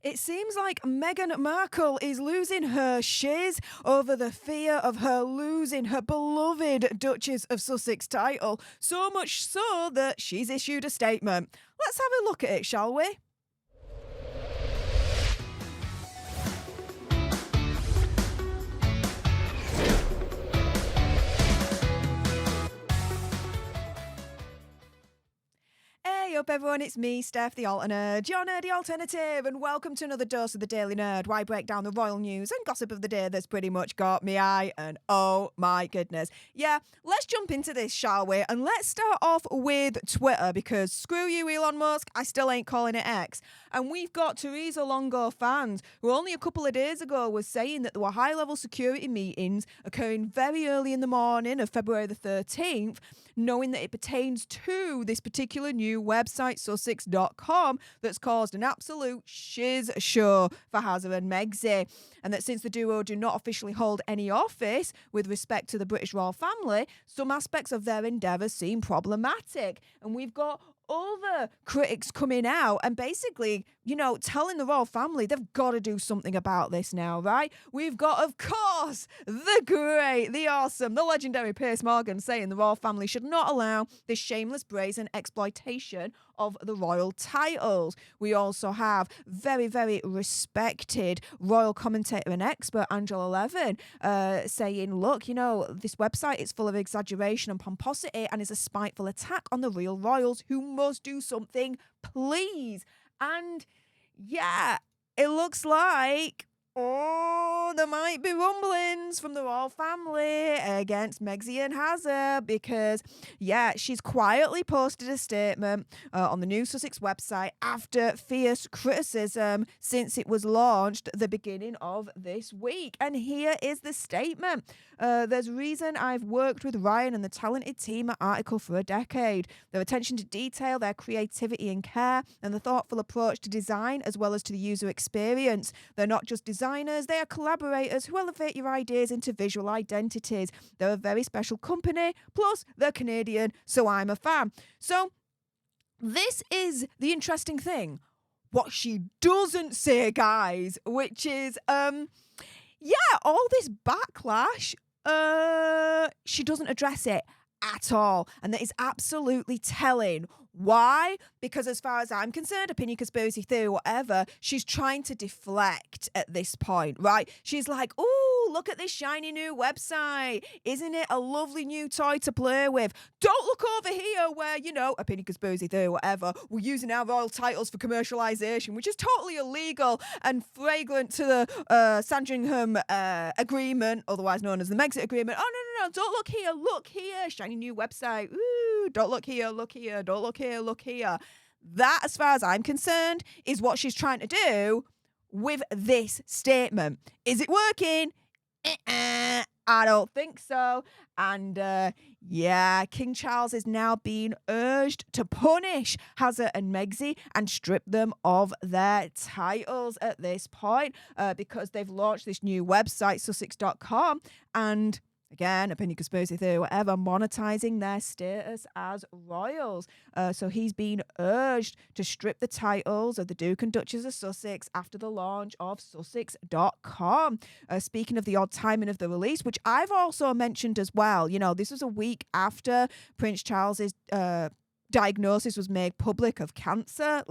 It seems like Meghan Markle is losing her shiz over the fear of her losing her beloved Duchess of Sussex title, so much so that she's issued a statement. Let's have a look at it, shall we? Hey up everyone, it's me, Stef The Alter Nerd, your nerdy alternative, and welcome to another dose of the Daily Nerd, where I break down the royal news and gossip of the day that's pretty much got me eye, and oh my goodness. Yeah, let's jump into this, shall we? And let's start off with Twitter, because screw you Elon Musk, I still ain't calling it X. And we've got Teresa Longo fans, who only a couple of days ago was saying that there were high-level security meetings occurring very early in the morning of February the 13th, knowing that it pertains to this particular new website, Sussex.com, that's caused an absolute shiz show for Harry and Meghan. And that since the duo do not officially hold any office with respect to the British royal family, some aspects of their endeavours seem problematic. And we've got other critics coming out and basically, telling the royal family they've got to do something about this now, right? We've got, of course, the great, the awesome, the legendary Piers Morgan saying the royal family should not allow this shameless, brazen exploitation of the royal titles. We also have very, very respected royal commentator and expert Angela Levin saying, look, this website is full of exaggeration and pomposity and is a spiteful attack on the real royals who must do something, please. And yeah, it looks like there might be rumblings from the royal family against Megxie and Hazard because, she's quietly posted a statement on the new Sussex website after fierce criticism since it was launched the beginning of this week. And here is the statement. There's reason I've worked with Ryan and the talented team at Article for a decade. Their attention to detail, their creativity and care, and the thoughtful approach to design as well as to the user experience. They're not just designers, they are collaborators who elevate your ideas into visual identities. They're a very special company, plus they're Canadian, so I'm a fan. So this is the interesting thing. What she doesn't say, guys, which is, all this backlash, she doesn't address it at all. And that is absolutely telling. Why? Because as far as I'm concerned, opinion, conspiracy theory, whatever, she's trying to deflect at this point, right? She's like, ooh, look at this shiny new website. Isn't it a lovely new toy to play with? Don't look over here where, opinion, conspiracy theory, whatever, we're using our royal titles for commercialization, which is totally illegal and flagrant to the Sandringham Agreement, otherwise known as the Megxit Agreement. Oh, no, don't look here, shiny new website. Ooh, don't look here, don't look here. That, as far as I'm concerned, is what she's trying to do with this statement. Is it working? I don't think so. And King Charles is now being urged to punish Hazard and Megxie and strip them of their titles at this point because they've launched this new website, Sussex.com, and again, opinion, conspiracy theory, whatever, monetizing their status as royals. So he's been urged to strip the titles of the Duke and Duchess of Sussex after the launch of Sussex.com. Speaking of the odd timing of the release, which I've also mentioned as well, this was a week after Prince Charles's diagnosis was made public of cancer.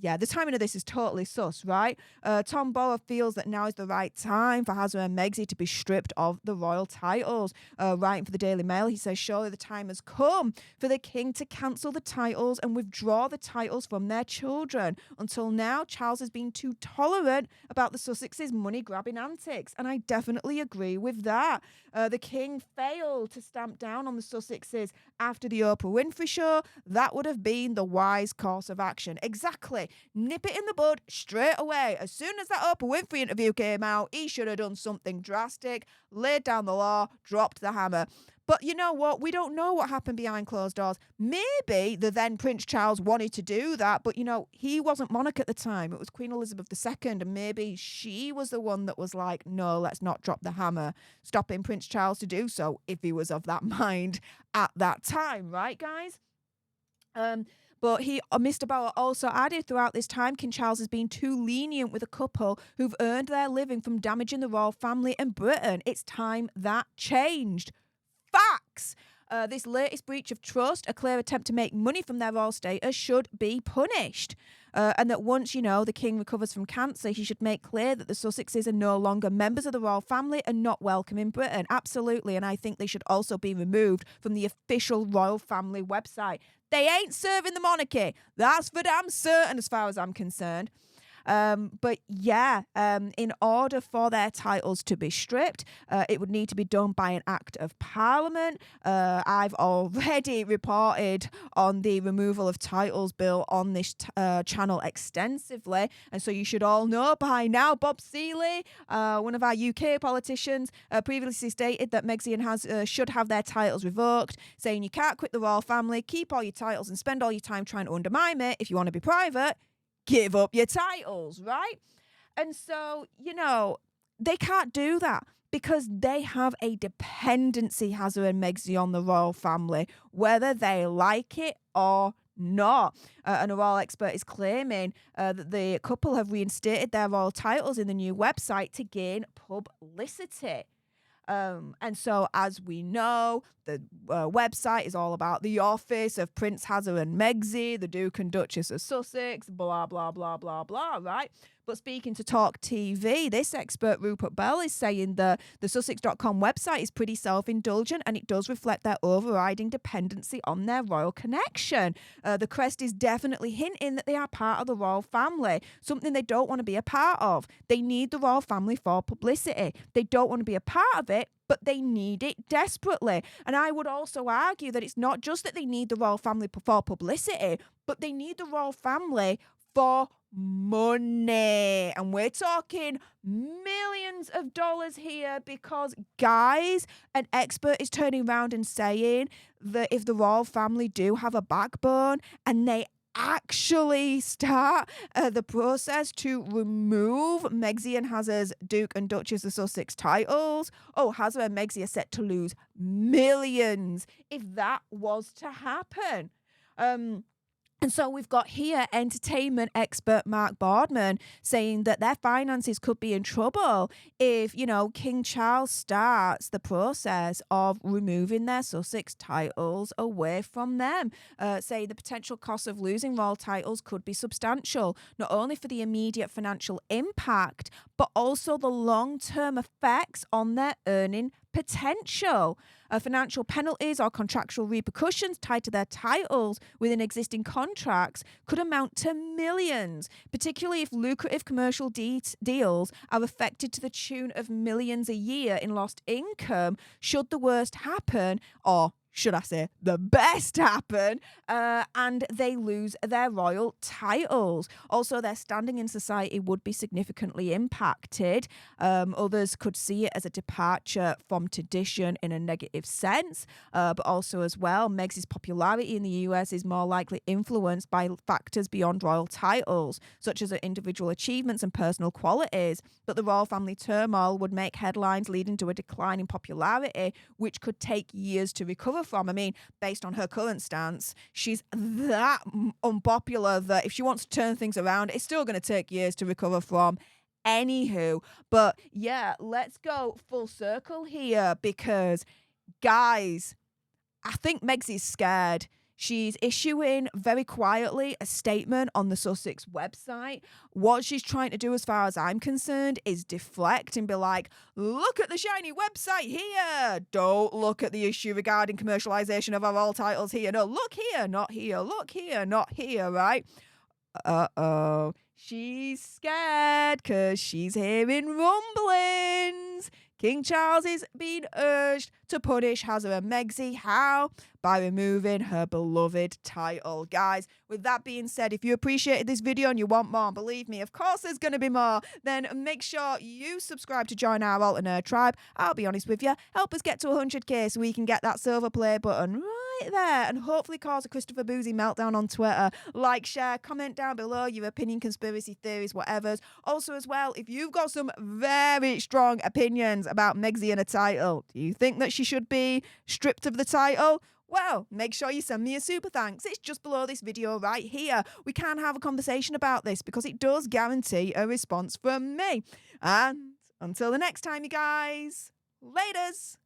The timing of this is totally sus, right? Tom Borough feels that now is the right time for Hazard and Megxie to be stripped of the royal titles. Writing for the Daily Mail, he says, surely the time has come for the king to cancel the titles and withdraw the titles from their children. Until now, Charles has been too tolerant about the Sussexes' money-grabbing antics, and I definitely agree with that. The king failed to stamp down on the Sussexes after the Oprah Winfrey show. That would have been the wise course of action. Exactly. Nip it in the bud straight away. As soon as that Oprah Winfrey interview came out, he should have done something drastic, laid down the law, dropped the hammer. But you know what? We don't know what happened behind closed doors. Maybe the then Prince Charles wanted to do that, but he wasn't monarch at the time. It was Queen Elizabeth II, and maybe she was the one that was like, no, let's not drop the hammer, stopping Prince Charles to do so if he was of that mind at that time, right, guys? But Mr. Bauer also added throughout this time, King Charles has been too lenient with a couple who've earned their living from damaging the royal family and Britain. It's time that changed. Facts! This latest breach of trust, a clear attempt to make money from their royal status, should be punished. And that once, the king recovers from cancer, he should make clear that the Sussexes are no longer members of the royal family and not welcome in Britain. Absolutely. And I think they should also be removed from the official royal family website. They ain't serving the monarchy. That's for damn certain as far as I'm concerned. But yeah, in order for their titles to be stripped, it would need to be done by an act of parliament. I've already reported on the removal of titles bill on this channel extensively, and so you should all know by now, Bob Seeley, one of our UK politicians, previously stated that Meghan should have their titles revoked, saying you can't quit the royal family, keep all your titles and spend all your time trying to undermine it. If you want to be private, give up your titles, right? And so, they can't do that because they have a dependency, Harry and Meghan, on the royal family, whether they like it or not. And a royal expert is claiming that the couple have reinstated their royal titles in the new website to gain publicity. And so, as we know, the website is all about the office of Prince Harry and Meghan, the Duke and Duchess of Sussex, blah, blah, blah, blah, blah, right? But speaking to Talk TV, this expert, Rupert Bell, is saying that the Sussex.com website is pretty self-indulgent and it does reflect their overriding dependency on their royal connection. The crest is definitely hinting that they are part of the royal family, something they don't want to be a part of. They need the royal family for publicity. They don't want to be a part of it, but they need it desperately. And I would also argue that it's not just that they need the royal family for publicity, but they need the royal family for money. And we're talking millions of dollars here because, guys, an expert is turning around and saying that if the royal family do have a backbone and they actually start the process to remove Meghan and Harry's Duke and Duchess of Sussex titles, Harry and Meghan are set to lose millions if that was to happen. And so we've got here entertainment expert Mark Boardman saying that their finances could be in trouble if, King Charles starts the process of removing their Sussex titles away from them, saying the potential cost of losing royal titles could be substantial, not only for the immediate financial impact, but also the long-term effects on their earning potential. Financial penalties or contractual repercussions tied to their titles within existing contracts could amount to millions, particularly if lucrative commercial deals are affected to the tune of millions a year in lost income should the worst happen, or should I say, the best happen, and they lose their royal titles. Also, their standing in society would be significantly impacted. Others could see it as a departure from tradition in a negative sense, but also as well, Meg's popularity in the US is more likely influenced by factors beyond royal titles, such as her individual achievements and personal qualities. But the royal family turmoil would make headlines leading to a decline in popularity, which could take years to recover from. I mean, based on her current stance, she's that unpopular that if she wants to turn things around, it's still going to take years to recover from. Anywho, but yeah, let's go full circle here because, guys, I think Megs is scared. She's issuing very quietly a statement on the Sussex website. What she's trying to do, as far as I'm concerned, is deflect and be like, look at the shiny website here. Don't look at the issue regarding commercialisation of our royal titles here. No, look here, not here. Look here, not here, right? Uh-oh. She's scared because she's hearing rumblings. King Charles is being urged to punish Harry and Meghan. How? By removing her beloved title. Guys, with that being said, if you appreciated this video and you want more, believe me, of course there's going to be more, then make sure you subscribe to join our Alter Nerd tribe. I'll be honest with you, help us get to 100k so we can get that silver play button right it there and hopefully cause a Christopher Boozy meltdown on Twitter. Like, share, comment down below your opinion, conspiracy theories, whatever's. Also, as well, if you've got some very strong opinions about Megxie and a title, do you think that she should be stripped of the title? Well, make sure you send me a super thanks. It's just below this video right here. We can have a conversation about this because it does guarantee a response from me. And until the next time, you guys, laters.